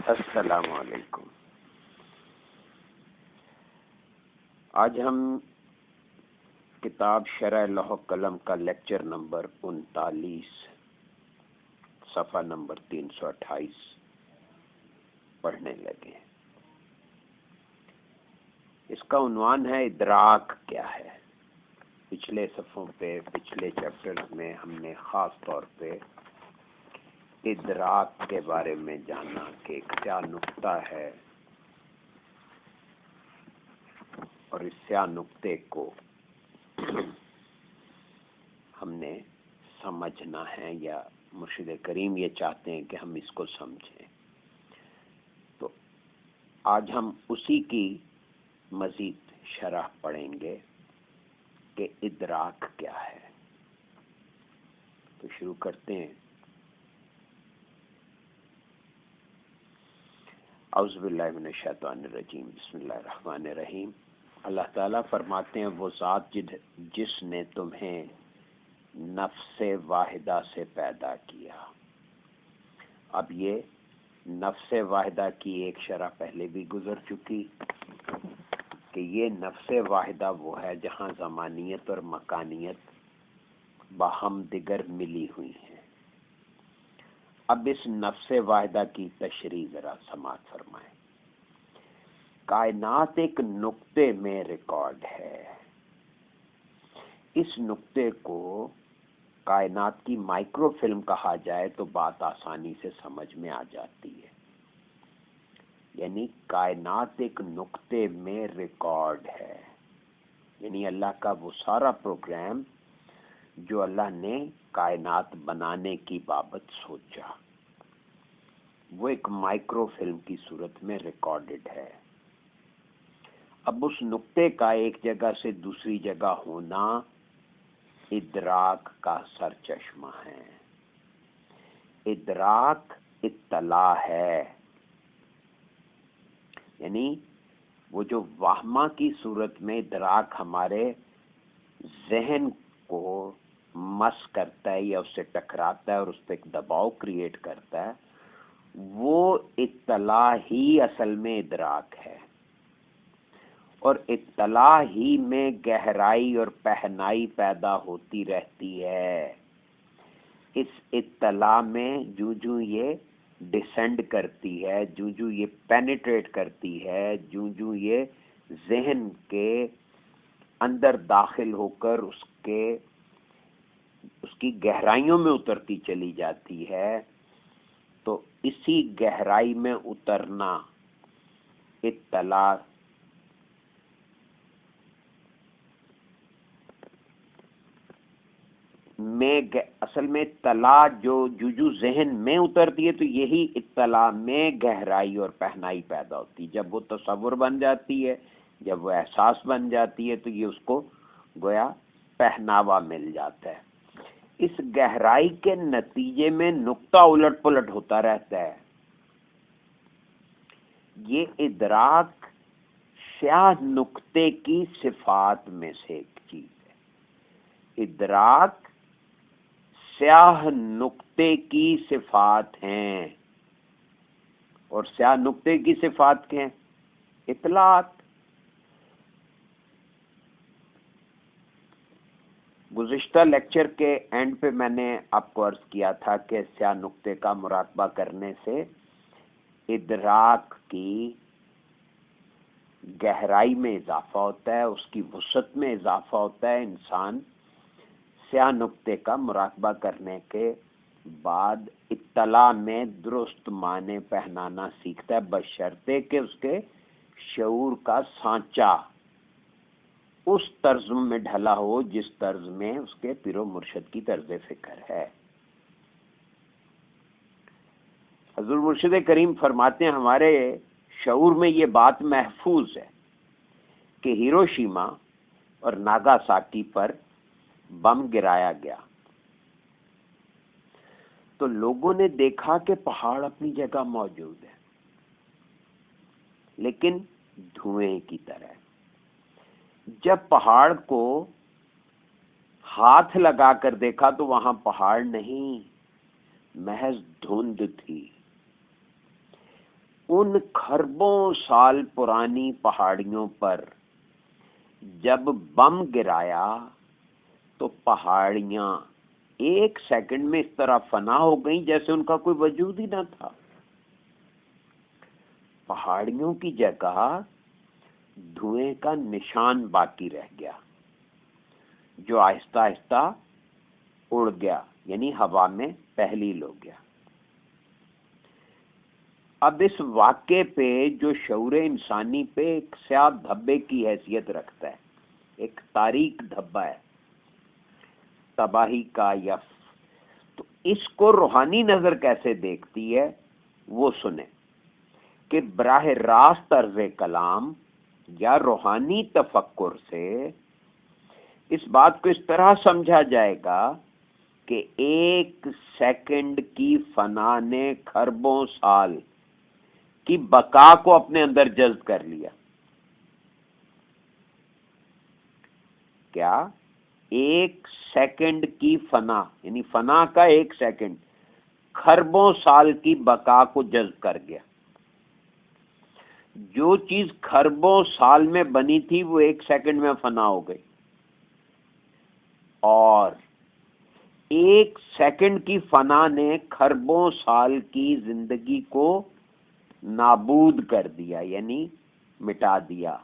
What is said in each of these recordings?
السلام علیکم۔ آج ہم کتاب شرح لوح قلم کا لیکچر نمبر 39 صفحہ نمبر 328 پڑھنے لگے۔ اس کا عنوان ہے ادراک کیا ہے۔ پچھلے صفحوں پہ پچھلے چیپٹرز میں ہم نے خاص طور پہ ادراک کے بارے میں جانا کہ کیا نقطہ ہے اور اس سیاہ نقطے کو ہم نے سمجھنا ہے، یا مرشد کریم یہ چاہتے ہیں کہ ہم اس کو سمجھیں۔ تو آج ہم اسی کی مزید شرح پڑھیں گے کہ ادراک کیا ہے۔ تو شروع کرتے ہیں۔ اعوذ باللہ من الشیطان الرجیم، بسم اللہ الرحمن الرحیم۔ اللہ تعالیٰ فرماتے ہیں وہ ذات جس نے تمہیں نفس واحدہ سے پیدا کیا۔ اب یہ نفس واحدہ کی ایک شرح پہلے بھی گزر چکی کہ یہ نفس واحدہ وہ ہے جہاں زمانیت اور مکانیت باہم دیگر ملی ہوئی ہیں۔ اب اس نفس واحدہ کی تشریح ذرا سماعت فرمائیں۔ کائنات ایک نقطے میں ریکارڈ ہے۔ اس نقطے کو کائنات کی مائکرو فلم کہا جائے تو بات آسانی سے سمجھ میں آ جاتی ہے۔ یعنی کائنات ایک نقطے میں ریکارڈ ہے، یعنی اللہ کا وہ سارا پروگرام جو اللہ نے کائنات بنانے کی بابت سوچا، وہ ایک مائکرو فلم کی صورت میں ریکارڈڈ ہے۔ اب اس نقطے کا ایک جگہ سے دوسری جگہ ہونا ادراک کا سرچشمہ ہے۔ ادراک اطلاع ہے، یعنی وہ جو واہمہ کی صورت میں ادراک ہمارے ذہن کو مس کرتا ہے یا اس سے ٹکراتا ہے اور اس پہ ایک دباؤ کریٹ کرتا ہے، وہ اطلاع ہی اصل میں ادراک ہے، اور اطلاع ہی میں گہرائی اور پہنائی پیدا ہوتی رہتی ہے۔ اس اطلاع میں جو یہ ڈسینڈ کرتی ہے، جو یہ پینیٹریٹ کرتی ہے، جو یہ ذہن کے اندر داخل ہو کر اس کی گہرائیوں میں اترتی چلی جاتی ہے، تو اسی گہرائی میں اترنا اطلاع میں اصل میں اطلاع جو ذہن میں اترتی ہے تو یہی اطلاع میں گہرائی اور پہنائی پیدا ہوتی ہے۔ جب وہ تصور بن جاتی ہے، جب وہ احساس بن جاتی ہے، تو یہ اس کو گویا پہناوا مل جاتا ہے۔ اس گہرائی کے نتیجے میں نقطہ الٹ پلٹ ہوتا رہتا ہے۔ یہ ادراک سیاہ نقطے کی صفات میں سے ایک چیز ہے۔ ادراک سیاہ نقطے کی صفات ہیں، اور سیاہ نقطے کی صفات کیا ہیں؟ اطلاعات۔ گزشتہ لیکچر کے اینڈ پہ میں نے آپ کو عرض کیا تھا کہ سیاہ نقطے کا مراقبہ کرنے سے ادراک کی گہرائی میں اضافہ ہوتا ہے، اس کی وسعت میں اضافہ ہوتا ہے۔ انسان سیاہ نقطے کا مراقبہ کرنے کے بعد اطلاع میں درست معنی پہنانا سیکھتا ہے، بشرطے کہ اس کے شعور کا سانچہ اس طرز میں ڈھلا ہو جس طرز میں اس کے پیر و مرشد کی طرز فکر ہے۔ حضور مرشد کریم فرماتے ہیں ہمارے شعور میں یہ بات محفوظ ہے کہ ہیروشیما اور ناگاساکی پر بم گرایا گیا تو لوگوں نے دیکھا کہ پہاڑ اپنی جگہ موجود ہے، لیکن دھوئیں کی طرح۔ جب پہاڑ کو ہاتھ لگا کر دیکھا تو وہاں پہاڑ نہیں، محض دھند تھی۔ ان خربوں سال پرانی پہاڑیوں پر جب بم گرایا تو پہاڑیاں ایک سیکنڈ میں اس طرح فنا ہو گئیں جیسے ان کا کوئی وجود ہی نہ تھا. پہاڑیوں کی جگہ دھوئیں کا نشان باقی رہ گیا جو آہستہ آہستہ اڑ گیا، یعنی ہوا میں تحلیل ہو گیا. اب اس واقعے پہ جو شعور انسانی پہ ایک سیاہ دھبے کی حیثیت رکھتا ہے، ایک تاریک دھبا ہے تباہی کا، یا تو اس کو روحانی نظر کیسے دیکھتی ہے وہ سنیں کہ براہ راست طرز کلام یا روحانی تفکر سے اس بات کو اس طرح سمجھا جائے گا کہ ایک سیکنڈ کی فنا نے خربوں سال کی بقا کو اپنے اندر جذب کر لیا. کیا؟ ایک سیکنڈ کی فنا، یعنی فنا کا ایک سیکنڈ خربوں سال کی بقا کو جذب کر گیا. جو چیز خربوں سال میں بنی تھی وہ ایک سیکنڈ میں فنا ہو گئی، اور ایک سیکنڈ کی فنا نے خربوں سال کی زندگی کو نابود کر دیا، یعنی مٹا دیا.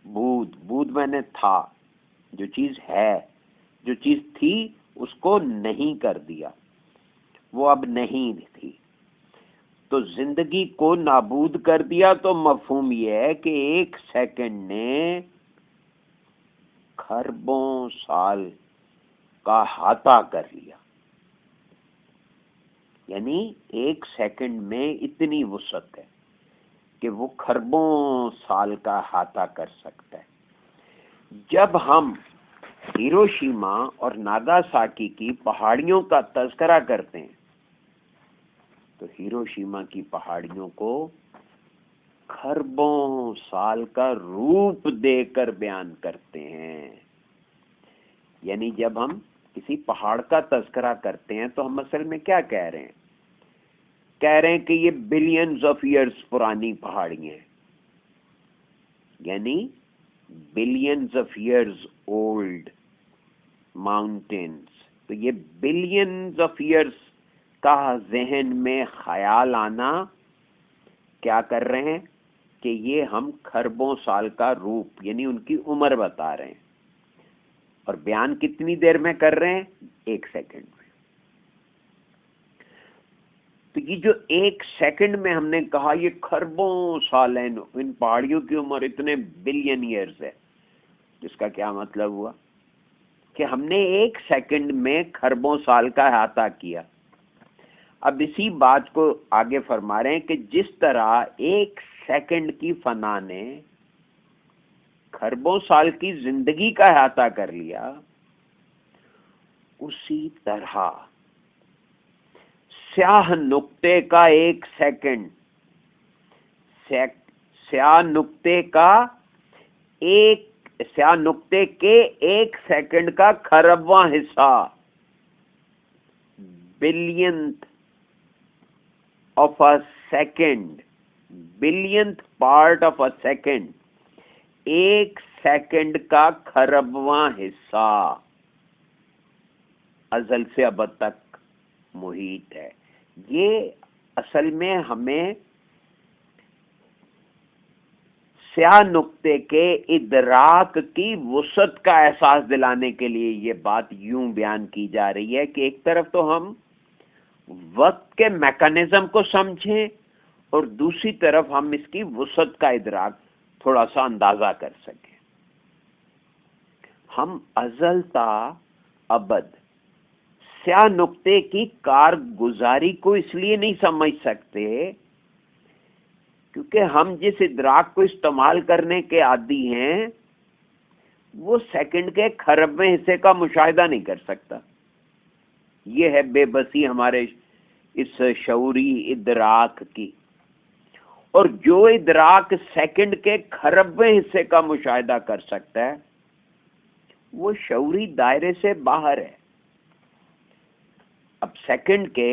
بود میں نے تھا، جو چیز ہے، جو چیز تھی اس کو نہیں کر دیا، وہ اب نہیں تھی. تو زندگی کو نابود کر دیا. تو مفہوم یہ ہے کہ ایک سیکنڈ نے خربوں سال کا احاطہ کر لیا، یعنی ایک سیکنڈ میں اتنی وسعت ہے کہ وہ خربوں سال کا احاطہ کر سکتا ہے. جب ہم ہیروشیما اور ناگاساکی کی پہاڑیوں کا تذکرہ کرتے ہیں تو ہیروشیما کی پہاڑیوں کو خربوں سال کا روپ دے کر بیان کرتے ہیں. یعنی جب ہم کسی پہاڑ کا تذکرہ کرتے ہیں تو ہم اصل میں کیا کہہ رہے ہیں؟ کہہ رہے ہیں کہ یہ بلینز آف ایئرز پرانی پہاڑی ہیں، یعنی billions of years old mountains. تو یہ بلینز آف ایئرز کا ذہن میں خیال آنا کیا کر رہے ہیں کہ یہ ہم خربوں سال کا روپ، یعنی ان کی عمر بتا رہے ہیں. اور بیان کتنی دیر میں کر رہے ہیں؟ ایک سیکنڈ میں. تو یہ جو ایک سیکنڈ میں ہم نے کہا یہ خربوں سال ہیں، ان پہاڑیوں کی عمر اتنے بلین ایئرز ہے، جس کا کیا مطلب ہوا کہ ہم نے ایک سیکنڈ میں خربوں سال کا احاطہ کیا. اب اسی بات کو آگے فرما رہے ہیں کہ جس طرح ایک سیکنڈ کی فنا نے خربوں سال کی زندگی کا احاطہ کر لیا، اسی طرح سیاہ نقطے کا ایک سیکنڈ، سیاہ نقطے کے ایک سیکنڈ کا خربواں حصہ، billionth of a second, billionth part of a second, ایک سیکنڈ کا خربواں حصہ ازل سے ابد تک محیط ہے. یہ اصل میں ہمیں سیاہ نقطے کے ادراک کی وسعت کا احساس دلانے کے لیے یہ بات یوں بیان کی جا رہی ہے کہ ایک طرف تو ہم وقت کے میکانزم کو سمجھیں اور دوسری طرف ہم اس کی وسعت کا ادراک تھوڑا سا اندازہ کر سکیں. ہم ازل تا ابد سیاہ نقطے کی کارگزاری کو اس لیے نہیں سمجھ سکتے کیونکہ ہم جس ادراک کو استعمال کرنے کے عادی ہیں وہ سیکنڈ کے خربویں حصے کا مشاہدہ نہیں کر سکتا. یہ ہے بے بسی ہمارے اس شعوری ادراک کی. اور جو ادراک سیکنڈ کے خربویں حصے کا مشاہدہ کر سکتا ہے وہ شعوری دائرے سے باہر ہے. اب سیکنڈ کے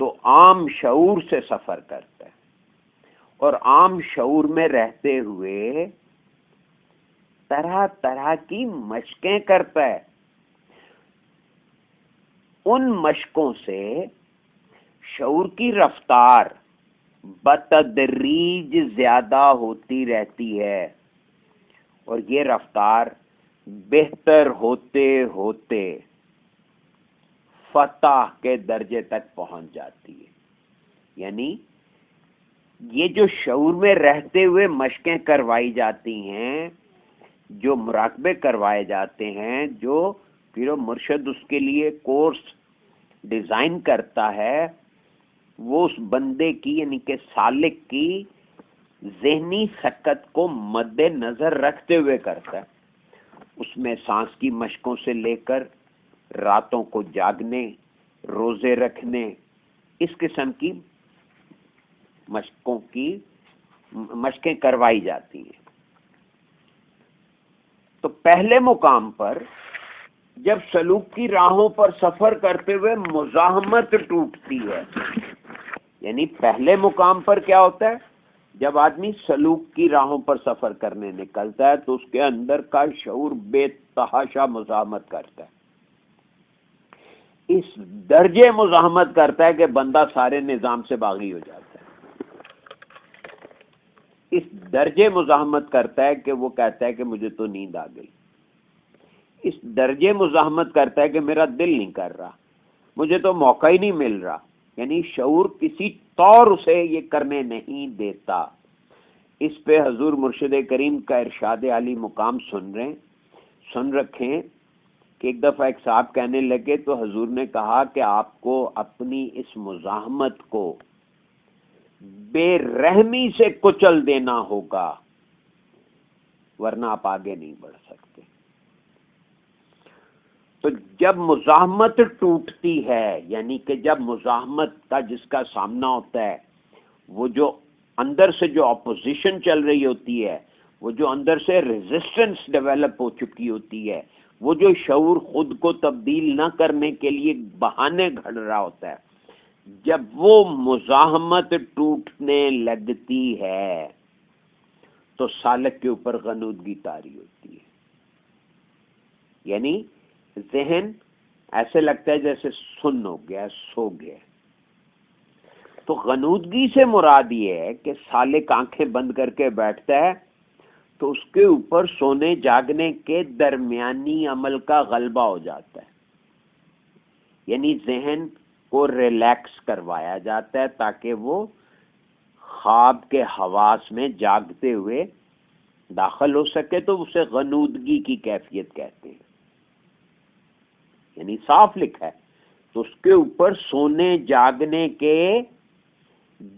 تو عام شعور سے سفر کرتا ہے، اور عام شعور میں رہتے ہوئے طرح طرح کی مشقیں کرتا ہے. ان مشقوں سے شعور کی رفتار بتدریج زیادہ ہوتی رہتی ہے، اور یہ رفتار بہتر ہوتے ہوتے فتح کے درجے تک پہنچ جاتی ہے. یعنی یہ جو شعور میں رہتے ہوئے مشقیں کروائی جاتی ہیں، جو مراقبے کروائے جاتے ہیں، جو پیر و مرشد اس کے لیے کورس ڈیزائن کرتا ہے، وہ اس بندے کی یعنی کہ سالک کی ذہنی سکت کو مد نظر رکھتے ہوئے کرتا ہے. اس میں سانس کی مشقوں سے لے کر راتوں کو جاگنے، روزے رکھنے، اس قسم کی مشقیں کروائی جاتی ہیں. تو پہلے مقام پر جب سلوک کی راہوں پر سفر کرتے ہوئے مزاحمت ٹوٹتی ہے، یعنی پہلے مقام پر کیا ہوتا ہے؟ جب آدمی سلوک کی راہوں پر سفر کرنے نکلتا ہے تو اس کے اندر کا شعور بے تحاشا مزاحمت کرتا ہے. اس درجے مزاحمت کرتا ہے کہ بندہ سارے نظام سے باغی ہو جاتا ہے. اس درجے مزاحمت کرتا ہے کہ وہ کہتا ہے کہ مجھے تو نیند آ گئی. اس درجے مزاحمت کرتا ہے کہ میرا دل نہیں کر رہا، مجھے تو موقع ہی نہیں مل رہا. یعنی شعور کسی طور اسے یہ کرنے نہیں دیتا. اس پہ حضور مرشد کریم کا ارشاد عالی مقام سن رکھیں کہ ایک دفعہ ایک صاحب کہنے لگے تو حضور نے کہا کہ آپ کو اپنی اس مزاحمت کو بے رحمی سے کچل دینا ہوگا، ورنہ آپ آگے نہیں بڑھ سکتے. تو جب مزاحمت ٹوٹتی ہے، یعنی کہ جب مزاحمت کا جس کا سامنا ہوتا ہے، وہ جو اندر سے جو اپوزیشن چل رہی ہوتی ہے، وہ جو اندر سے ریزسٹنس ڈیولپ ہو چکی ہوتی ہے، وہ جو شعور خود کو تبدیل نہ کرنے کے لیے بہانے گھڑ رہا ہوتا ہے، جب وہ مزاحمت ٹوٹنے لگتی ہے تو سالک کے اوپر غنودگی طاری ہوتی ہے. یعنی ذہن ایسے لگتا ہے جیسے سن ہو گیا، سو گیا. تو غنودگی سے مراد یہ ہے کہ سالک آنکھیں بند کر کے بیٹھتا ہے تو اس کے اوپر سونے جاگنے کے درمیانی عمل کا غلبہ ہو جاتا ہے. یعنی ذہن کو ریلیکس کروایا جاتا ہے تاکہ وہ خواب کے حواس میں جاگتے ہوئے داخل ہو سکے، تو اسے غنودگی کی کیفیت کہتے ہیں. یعنی صاف لکھا ہے تو اس کے اوپر سونے جاگنے کے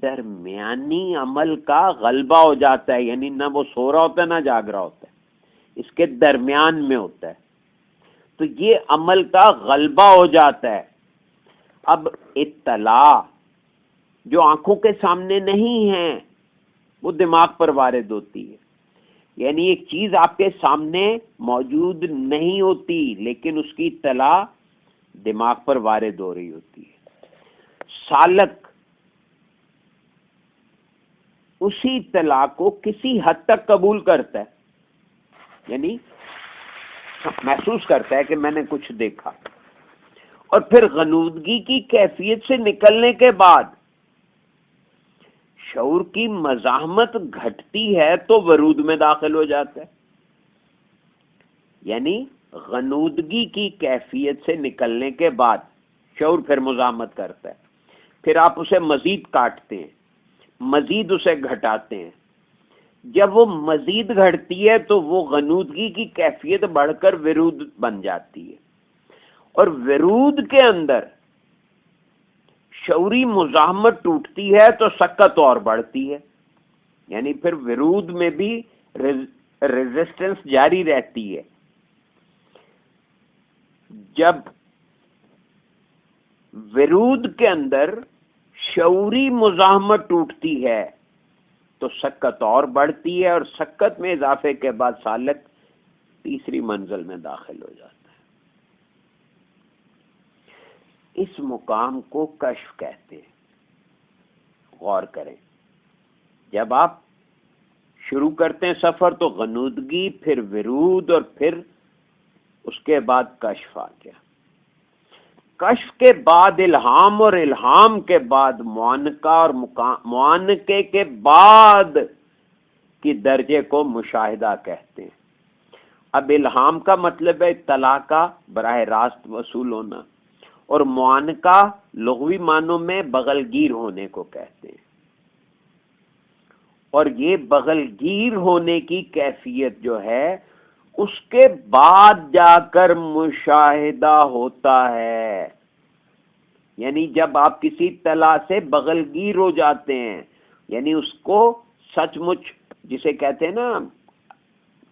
درمیانی عمل کا غلبہ ہو جاتا ہے. یعنی نہ وہ سو رہا ہوتا ہے نہ جاگ رہا ہوتا ہے، اس کے درمیان میں ہوتا ہے. تو یہ عمل کا غلبہ ہو جاتا ہے. اب اطلاع جو آنکھوں کے سامنے نہیں ہے وہ دماغ پر وارد ہوتی ہے. یعنی ایک چیز آپ کے سامنے موجود نہیں ہوتی لیکن اس کی اطلاع دماغ پر وارد ہو رہی ہوتی ہے. سالک اسی اطلاع کو کسی حد تک قبول کرتا ہے، یعنی محسوس کرتا ہے کہ میں نے کچھ دیکھا، اور پھر غنودگی کی کیفیت سے نکلنے کے بعد شعور کی مزاحمت گھٹتی ہے تو ورود میں داخل ہو جاتا ہے. یعنی غنودگی کی کیفیت سے نکلنے کے بعد شعور پھر مزاحمت کرتا ہے، پھر آپ اسے مزید کاٹتے ہیں، مزید اسے گھٹاتے ہیں. جب وہ مزید گھٹتی ہے تو وہ غنودگی کی کیفیت بڑھ کر ورود بن جاتی ہے، اور ورود کے اندر شعوری مزاحمت ٹوٹتی ہے تو سکت اور بڑھتی ہے. یعنی پھر ورود میں بھی ریزسٹنس جاری رہتی ہے. جب ورود کے اندر شعوری مزاحمت ٹوٹتی ہے تو سکت اور بڑھتی ہے، اور سکت میں اضافے کے بعد سالک تیسری منزل میں داخل ہو جاتا ہے. اس مقام کو کشف کہتے ہیں. غور کریں، جب آپ شروع کرتے ہیں سفر تو غنودگی، پھر ورود، اور پھر اس کے بعد کشف آ گیا، کشف کے بعد الہام، اور الہام کے بعد معانقہ، اور معانقے کے بعد کی درجے کو مشاہدہ کہتے ہیں۔ اب الہام کا مطلب ہے اطلاع کا براہ راست وصول ہونا، اور معانقہ لغوی معنوں میں بغل گیر ہونے کو کہتے ہیں، اور یہ بغل گیر ہونے کی کیفیت جو ہے اس کے بعد جا کر مشاہدہ ہوتا ہے، یعنی جب آپ کسی اطلاع سے بغل گیر ہو جاتے ہیں، یعنی اس کو سچ مچ جسے کہتے ہیں نا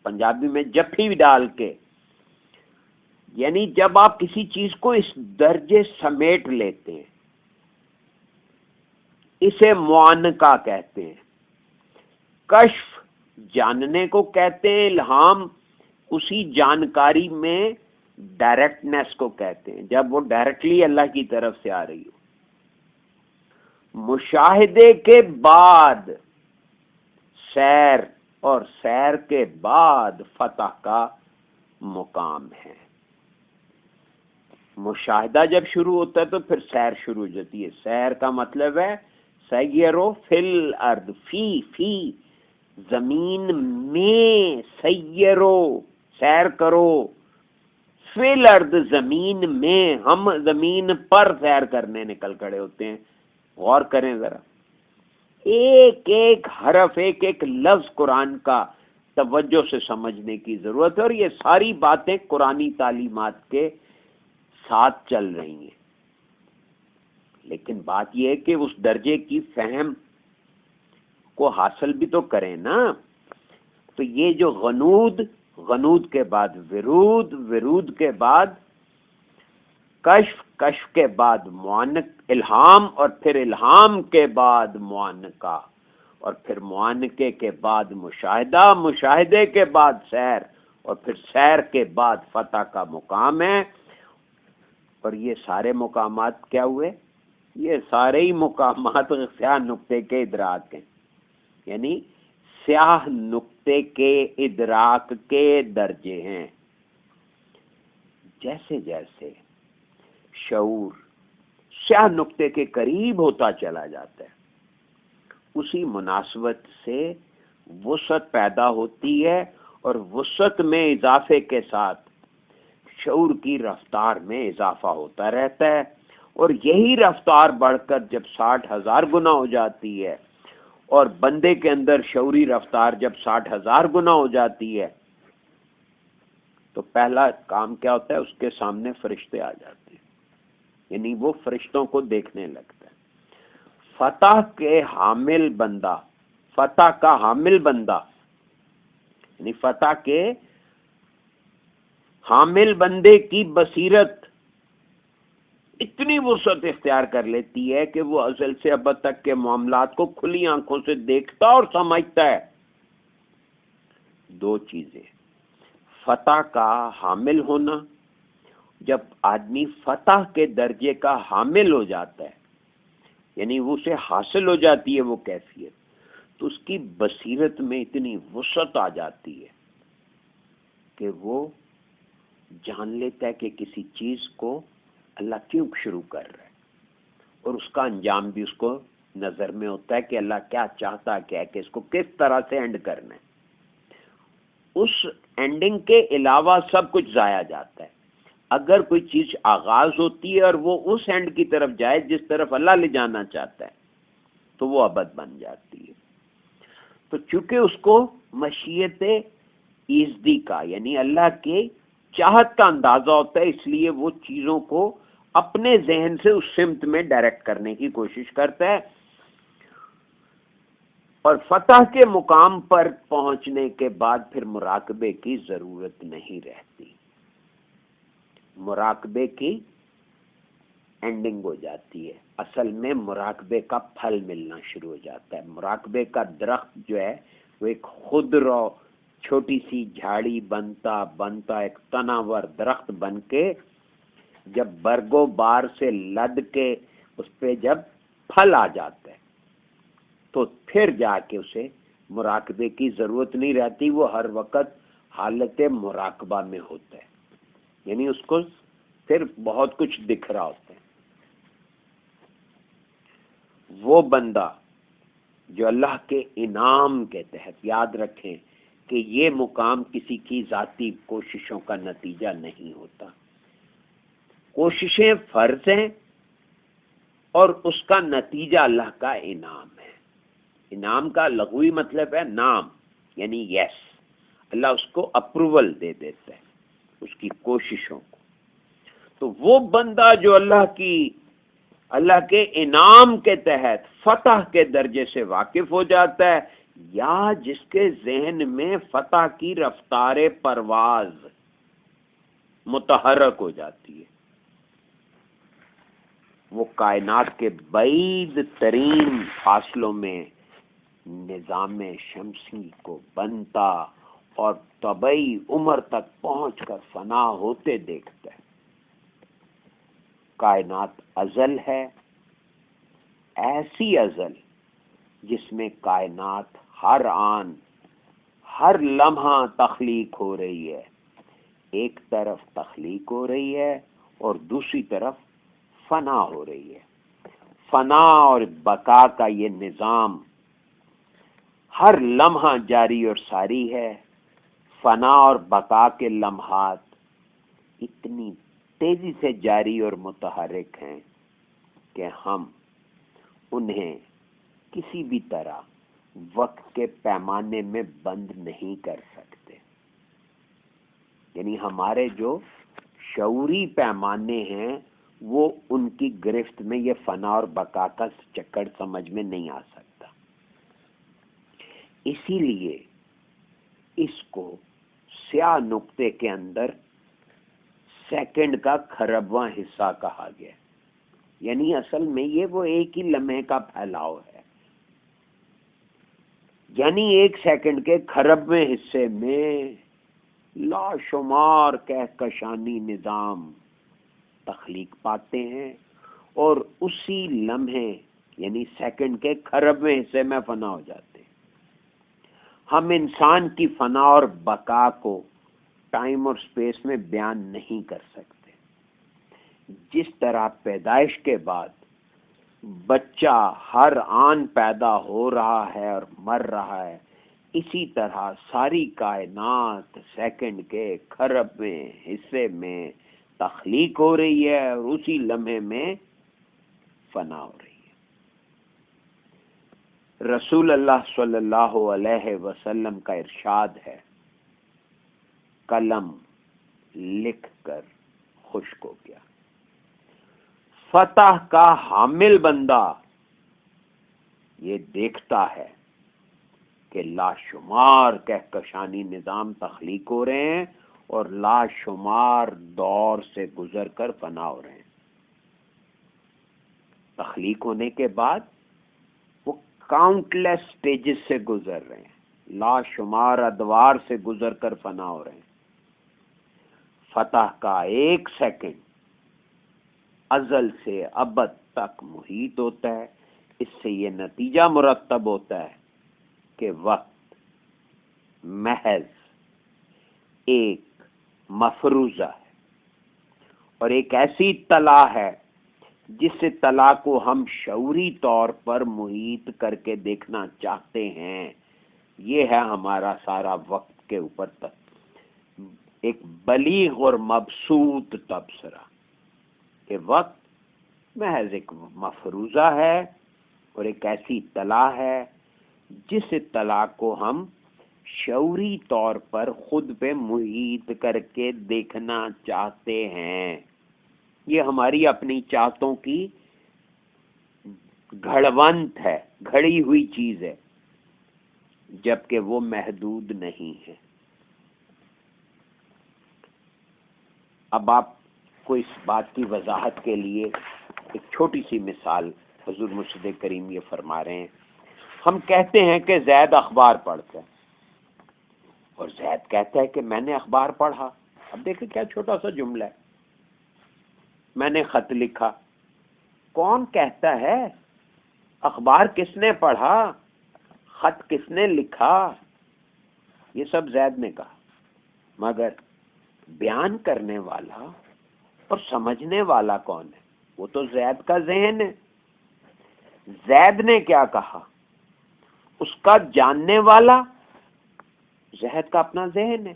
پنجابی میں جفی ڈال کے، یعنی جب آپ کسی چیز کو اس درجے سمیٹ لیتے ہیں، اسے معانقہ کہتے ہیں۔ کشف جاننے کو کہتے ہیں، الہام اسی جانکاری میں ڈائریکٹنیس کو کہتے ہیں، جب وہ ڈائریکٹلی اللہ کی طرف سے آ رہی ہو۔ مشاہدے کے بعد سیر، اور سیر کے بعد فتح کا مقام ہے۔ مشاہدہ جب شروع ہوتا ہے تو پھر سیر شروع ہو جاتی ہے۔ سیر کا مطلب ہے سیرو فی الارض، فی زمین میں، سیرو سیر کرو، فی الارض زمین میں، ہم زمین پر سیر کرنے نکل کھڑے ہوتے ہیں۔ غور کریں ذرا، ایک ایک حرف، ایک ایک لفظ قرآن کا توجہ سے سمجھنے کی ضرورت ہے، اور یہ ساری باتیں قرآنی تعلیمات کے ساتھ چل رہی ہیں، لیکن بات یہ ہے کہ اس درجے کی فہم کو حاصل بھی تو کریں نا۔ تو یہ جو غنود، غنود کے بعد ورود، ورود کے بعد کشف، کشف کے بعد معانق الہام، اور پھر الہام کے بعد معانقہ، اور پھر معانقے کے بعد مشاہدہ، مشاہدے کے بعد سیر، اور پھر سیر کے بعد فتح کا مقام ہے۔ اور یہ سارے مقامات کیا ہوئے؟ یہ سارے ہی مقامات سیاہ نقطے کے ادراک ہیں، یعنی سیاہ نقطے کے ادراک کے درجے ہیں۔ جیسے جیسے شعور سیاہ نقطے کے قریب ہوتا چلا جاتا ہے، اسی مناسبت سے وسعت پیدا ہوتی ہے، اور وسعت میں اضافے کے ساتھ شعور کی رفتار میں اضافہ ہوتا رہتا ہے، اور یہی رفتار بڑھ کر جب 60,000 گنا ہو جاتی ہے، اور بندے کے اندر شعوری رفتار جب 60,000 گنا ہو جاتی ہے، تو پہلا کام کیا ہوتا ہے؟ اس کے سامنے فرشتے آ جاتے ہیں، یعنی وہ فرشتوں کو دیکھنے لگتا ہے۔ فتح کے حامل بندہ، فتح کا حامل بندہ، یعنی فتح کے حامل بندے کی بصیرت اتنی وسعت اختیار کر لیتی ہے کہ وہ ازل سے ابد تک کے معاملات کو کھلی آنکھوں سے دیکھتا اور سمجھتا ہے۔ دو چیزیں، فتح کا حامل ہونا، جب آدمی فتح کے درجے کا حامل ہو جاتا ہے، یعنی وہ اسے حاصل ہو جاتی ہے وہ کیفیت، تو اس کی بصیرت میں اتنی وسعت آ جاتی ہے کہ وہ جان لیتا ہے کہ کسی چیز کو اللہ کیوں شروع کر رہا ہے، اور اس کا انجام بھی اس کو نظر میں ہوتا ہے کہ اللہ کیا چاہتا ہے کہ اس کو کس طرح سے اینڈ کرنا ہے۔ اس اینڈنگ کے علاوہ سب کچھ ضائع جاتا ہے۔ اگر کوئی چیز آغاز ہوتی ہے اور وہ اس اینڈ کی طرف جائے جس طرف اللہ لے جانا چاہتا ہے، تو وہ ابد بن جاتی ہے۔ تو چونکہ اس کو مشیت ایزدی کا، یعنی اللہ کے چاہت کا اندازہ ہوتا ہے، اس لیے وہ چیزوں کو اپنے ذہن سے اس سمت میں ڈائریکٹ کرنے کی کوشش کرتا ہے، اور فتح کے مقام پر پہنچنے کے بعد پھر مراقبے کی ضرورت نہیں رہتی، مراقبے کی اینڈنگ ہو جاتی ہے، اصل میں مراقبے کا پھل ملنا شروع ہو جاتا ہے۔ مراقبے کا درخت جو ہے وہ ایک خودرو چھوٹی سی جھاڑی بنتا بنتا ایک تناور درخت بن کے جب برگ و بار سے لد کے اس پہ جب پھل آ جاتا ہے، پھر جا کے اسے مراقبے کی ضرورت نہیں رہتی، وہ ہر وقت حالت مراقبہ میں ہوتا ہے، یعنی اس کو پھر بہت کچھ دکھ رہا ہوتا ہے۔ وہ بندہ جو اللہ کے انعام کے تحت، یاد رکھیں کہ یہ مقام کسی کی ذاتی کوششوں کا نتیجہ نہیں ہوتا، کوششیں فرض ہیں اور اس کا نتیجہ اللہ کا انعام ہے۔ انعام کا لغوی مطلب ہے نام، یعنی یس، اللہ اس کو اپروول دے دیتا ہے اس کی کوششوں کو۔ تو وہ بندہ جو اللہ کے انعام کے تحت فتح کے درجے سے واقف ہو جاتا ہے، یا جس کے ذہن میں فتح کی رفتار پرواز متحرک ہو جاتی ہے، وہ کائنات کے بعید ترین فاصلوں میں نظام شمسی کو بنتا اور طبعی عمر تک پہنچ کر فنا ہوتے دیکھتا ہے۔ کائنات ازل ہے، ایسی ازل جس میں کائنات ہر آن ہر لمحہ تخلیق ہو رہی ہے، ایک طرف تخلیق ہو رہی ہے اور دوسری طرف فنا ہو رہی ہے۔ فنا اور بقا کا یہ نظام ہر لمحہ جاری اور ساری ہے۔ فنا اور بقا کے لمحات اتنی تیزی سے جاری اور متحرک ہیں کہ ہم انہیں کسی بھی طرح وقت کے پیمانے میں بند نہیں کر سکتے، یعنی ہمارے جو شعوری پیمانے ہیں وہ ان کی گرفت میں یہ فنا اور بقا کا چکر سمجھ میں نہیں آ سکتا۔ اسی لیے اس کو سیاہ نقطے کے اندر سیکنڈ کا کھربواں حصہ کہا گیا، یعنی اصل میں یہ وہ ایک ہی لمحے کا پھیلاؤ ہے، یعنی ایک سیکنڈ کے کھربویں حصے میں لاشمار کہکشانی نظام تخلیق پاتے ہیں اور اسی لمحے یعنی سیکنڈ کے کھربویں حصے میں فنا ہو جاتے ہیں۔ ہم انسان کی فنا اور بقا کو ٹائم اور سپیس میں بیان نہیں کر سکتے۔ جس طرح پیدائش کے بعد بچہ ہر آن پیدا ہو رہا ہے اور مر رہا ہے، اسی طرح ساری کائنات سیکنڈ کے کھربویں حصے میں تخلیق ہو رہی ہے اور اسی لمحے میں فنا ہو رہی ہے۔ رسول اللہ صلی اللہ علیہ وسلم کا ارشاد ہے، قلم لکھ کر خشک ہو گیا، فتح کا حامل بندہ یہ دیکھتا ہے کہ لاشمار کہکشانی نظام تخلیق ہو رہے ہیں اور لاشمار دور سے گزر کر فنا ہو رہے ہیں۔ تخلیق ہونے کے بعد وہ کاؤنٹ لیس سٹیجز سے گزر رہے ہیں، لاشمار ادوار سے گزر کر فنا ہو رہے ہیں۔ فتح کا ایک سیکنڈ ازل سے ابد تک محیط ہوتا ہے۔ اس سے یہ نتیجہ مرتب ہوتا ہے کہ وقت محض ایک مفروضہ ہے اور ایک ایسی اطلاع ہے جس اطلاع کو ہم شعوری طور پر محیط کر کے دیکھنا چاہتے ہیں۔ یہ ہے ہمارا سارا وقت کے اوپر ایک بلیغ اور مبسوط تبصرہ کہ وقت محض ایک مفروضہ ہے اور ایک ایسی اطلاع ہے جس اطلاع کو ہم شعوری طور پر خود پہ محیط کر کے دیکھنا چاہتے ہیں۔ یہ ہماری اپنی چاہتوں کی گھڑونت ہے، گھڑی ہوئی چیز ہے، جبکہ وہ محدود نہیں ہے۔ اب آپ کو اس بات کی وضاحت کے لیے ایک چھوٹی سی مثال حضور مرشد کریم یہ فرما رہے ہیں۔ ہم کہتے ہیں کہ زید اخبار پڑھتا ہے اور زید کہتا ہے کہ میں نے اخبار پڑھا۔ اب دیکھیں کیا چھوٹا سا جملہ ہے، میں نے خط لکھا۔ کون کہتا ہے؟ اخبار کس نے پڑھا؟ خط کس نے لکھا؟ یہ سب زید نے کہا، مگر بیان کرنے والا اور سمجھنے والا کون ہے؟ وہ تو زید کا ذہن ہے۔ زید نے کیا کہا، اس کا جاننے والا زید کا اپنا ذہن ہے۔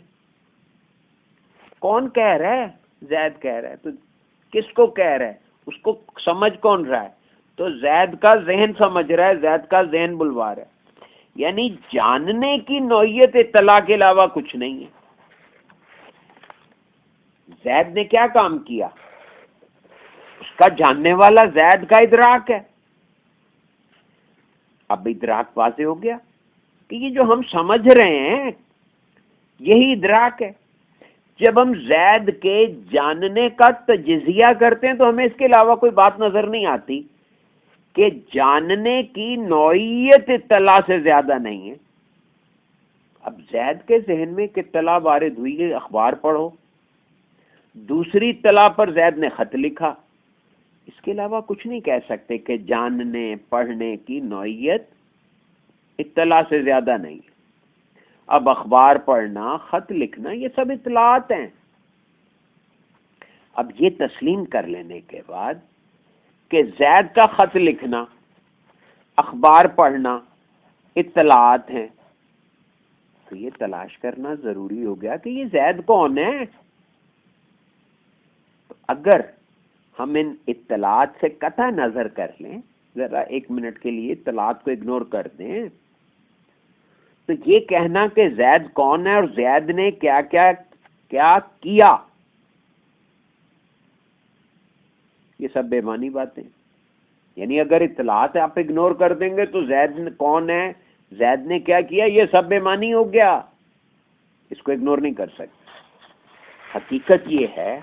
کون کہہ رہا ہے؟ زید کہہ رہا ہے۔ تو کس کو کہہ رہا ہے؟ اس کو سمجھ کون رہا ہے؟ تو زید کا ذہن سمجھ رہا ہے، زید کا ذہن بلوا رہا ہے۔ یعنی جاننے کی نوعیت اطلاع کے علاوہ کچھ نہیں ہے۔ زید نے کیا کام کیا؟ اس کا جاننے والا زید کا ادراک ہے۔ اب ادراک واضح ہو گیا کہ یہ جو ہم سمجھ رہے ہیں یہی ادراک ہے۔ جب ہم زید کے جاننے کا تجزیہ کرتے ہیں تو ہمیں اس کے علاوہ کوئی بات نظر نہیں آتی کہ جاننے کی نوعیت اطلاع سے زیادہ نہیں ہے۔ اب زید کے ذہن میں ایک اطلاع وارد ہوئی ہے، اخبار پڑھو، دوسری اطلاع پر زید نے خط لکھا، اس کے علاوہ کچھ نہیں کہہ سکتے کہ جاننے پڑھنے کی نوعیت اطلاع سے زیادہ نہیں ہے۔ اب اخبار پڑھنا، خط لکھنا، یہ سب اطلاعات ہیں۔ اب یہ تسلیم کر لینے کے بعد کہ زید کا خط لکھنا، اخبار پڑھنا اطلاعات ہیں، تو یہ تلاش کرنا ضروری ہو گیا کہ یہ زید کون ہے۔ تو اگر ہم ان اطلاعات سے قطع نظر کر لیں، ذرا ایک منٹ کے لیے اطلاعات کو اگنور کر دیں، تو یہ کہنا کہ زید کون ہے اور زید نے کیا کیا کیا، یہ سب بے معنی باتیں۔ یعنی اگر اطلاعات آپ اگنور کر دیں گے تو زید کون ہے، زید نے کیا کیا، یہ سب بے معنی ہو گیا، اس کو اگنور نہیں کر سکتے۔ حقیقت یہ ہے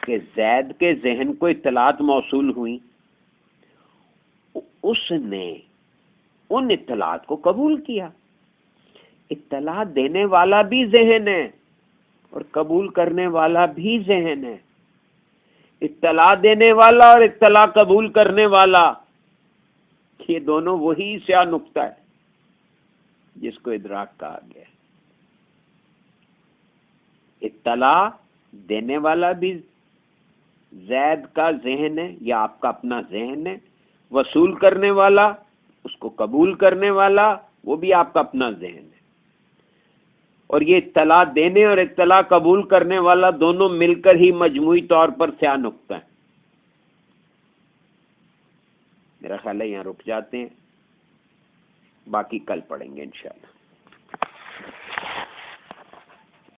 کہ زید کے ذہن کو اطلاعات موصول ہوئیں، اس نے ان اطلاعات کو قبول کیا۔ اطلاع دینے والا بھی ذہن ہے اور قبول کرنے والا بھی ذہن ہے۔ اطلاع دینے والا اور اطلاع قبول کرنے والا، یہ دونوں وہی سیاہ نقطہ ہے جس کو ادراک کہا گیا ہے۔ اطلاع دینے والا بھی زید کا ذہن ہے یا آپ کا اپنا ذہن ہے، وصول کرنے والا، اس کو قبول کرنے والا، وہ بھی آپ کا اپنا ذہن ہے۔ اور یہ اطلاع دینے اور اطلاع قبول کرنے والا دونوں مل کر ہی مجموعی طور پر سیاہ نقطہ ہے۔ میرا خیال ہے یہاں رک جاتے ہیں، باقی کل پڑھیں گے انشاءاللہ۔